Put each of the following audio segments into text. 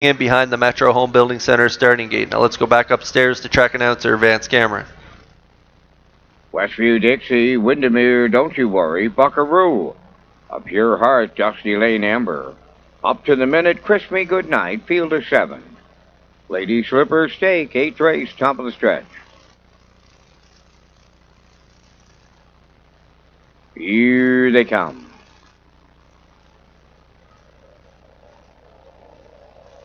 in behind the Metro Home Building Center starting gate. Now let's go back upstairs to track announcer Vance Cameron. Westview Dixie, Windermere, Don't You Worry, Buckaroo. A Pure Heart, Dusty Lane Amber. Up to the Minute, Kiss Me Goodnight, Field of 7. Lady Slipper Stake, 8th race, top of the stretch. Here they come.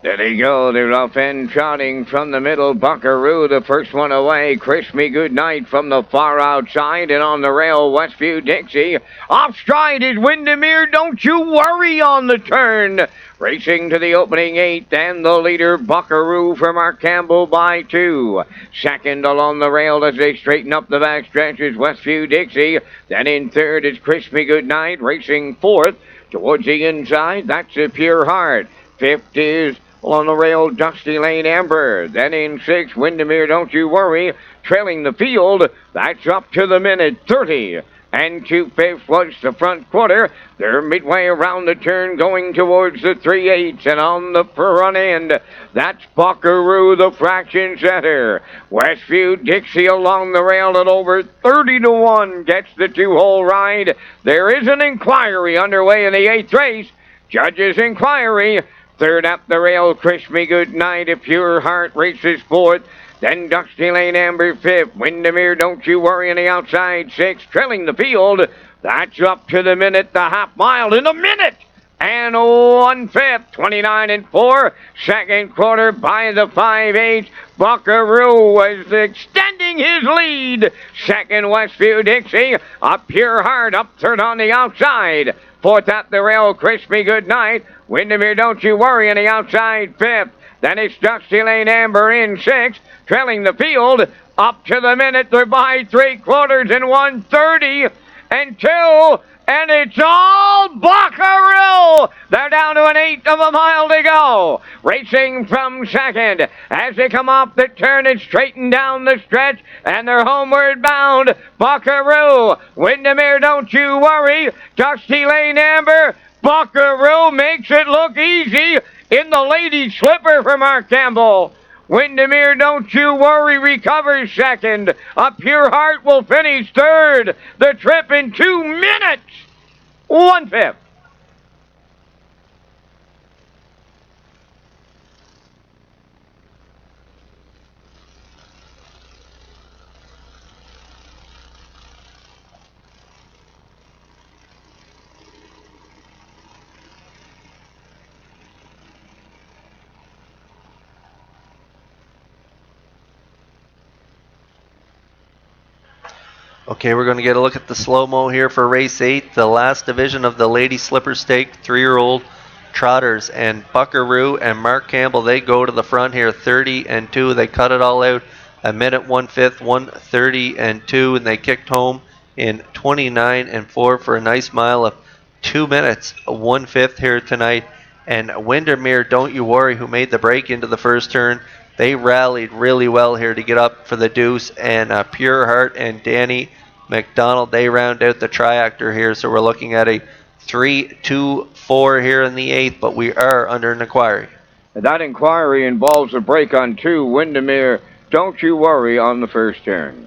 There they go. They're off and trotting from the middle. Buckaroo, the first one away. Kiss Me Goodnight from the far outside. And on the rail, Westview Dixie. Off stride is Windermere. Don't You Worry on the turn. Racing to the opening 8th. And the leader, Buckaroo from Mark Campbell by 2. Second along the rail as they straighten up the back stretch is Westview Dixie. Then in third is Kiss Me Goodnight. Racing 4th towards the inside. That's a Pure Heart. 5th is on the rail, Dusty Lane Amber. Then in 6th, Windermere, Don't You Worry. Trailing the field, that's up to the minute, 30. And 2/5 was the front quarter. They're midway around the turn going towards the 3/8. And on the front end, that's Buckaroo, the fraction setter. Westview Dixie along the rail at over 30-1 gets the 2-hole ride. There is an inquiry underway in the 8th race. Judges' inquiry. Third up the rail, Kiss Me Goodnight, A Pure Heart races 4th. Then Dusty Lane Amber 5th. Windermere, Don't You Worry on the outside 6th. Trailing the field. That's up to the minute, the half mile in a minute. And 1/5, 29-4. Second quarter by the 5/8. Buckaroo was extending his lead. Second, Westview Dixie. A Pure Heart up third on the outside. 4th at the rail, Kiss Me Goodnight. Windermere, Don't You Worry on the outside 5th. Then it's Dusty Lane Amber in 6th. Trailing the field. Up to the minute, they're by 3/4 in 1:30 and 2. And it's all Buckaroo! They're down to an 1/8 of a mile to go. Racing from second as they come off the turn and straighten down the stretch. And they're homeward bound. Buckaroo, Windermere, Don't You Worry. Dusty Lane Amber. Buckaroo makes it look easy in the Lady Slipper for Mark Campbell. Windermere, Don't You Worry recovers second. A Pure Heart will finish third. The trip in 2 minutes. 1/5. Okay, we're going to get a look at the slow-mo here for race 8, the last division of the Lady Slipper Stake 3-year-old trotters. And Buckaroo and Mark Campbell, they go to the front here, 30-2. They cut it all out a minute 1/5, 1:30-2, and they kicked home in 29-4 for a nice mile of 2 minutes, 1/5 here tonight. And Windermere, Don't You Worry, who made the break into the first turn, they rallied really well here to get up for the deuce. And Pure Heart and Danny McDonald, they round out the triactor here. So we're looking at a 3-2-4 here in the 8th, but we are under an inquiry. That inquiry involves a break on 2. Windermere, Don't You Worry on the first turn.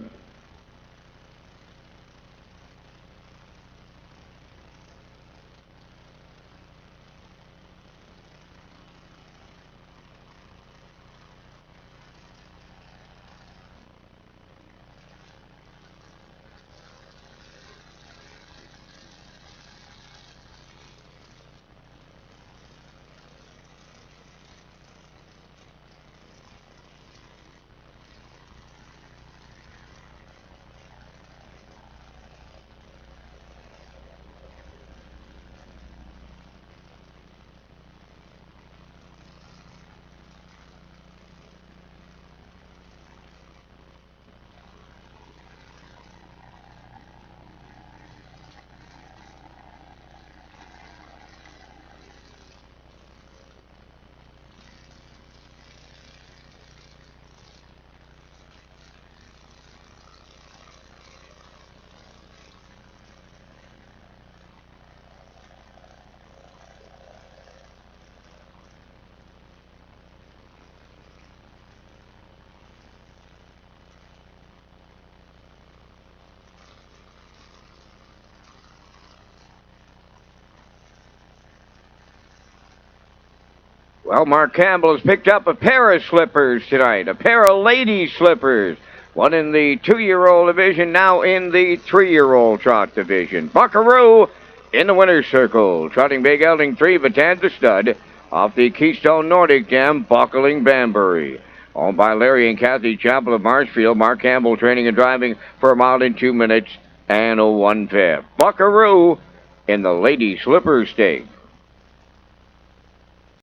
Well, Mark Campbell has picked up a pair of slippers tonight, a pair of lady slippers. One in the 2-year-old division, now in the 3-year-old trot division. Buckaroo in the winner's circle. Trotting Big Elding 3, Batanza Stud. Off the Keystone Nordic Dam, Buckling Banbury. Owned by Larry and Kathy Chappell of Marshfield. Mark Campbell training and driving for a mile in 2 minutes and a 1/5. Buckaroo in the Lady Slipper Stake.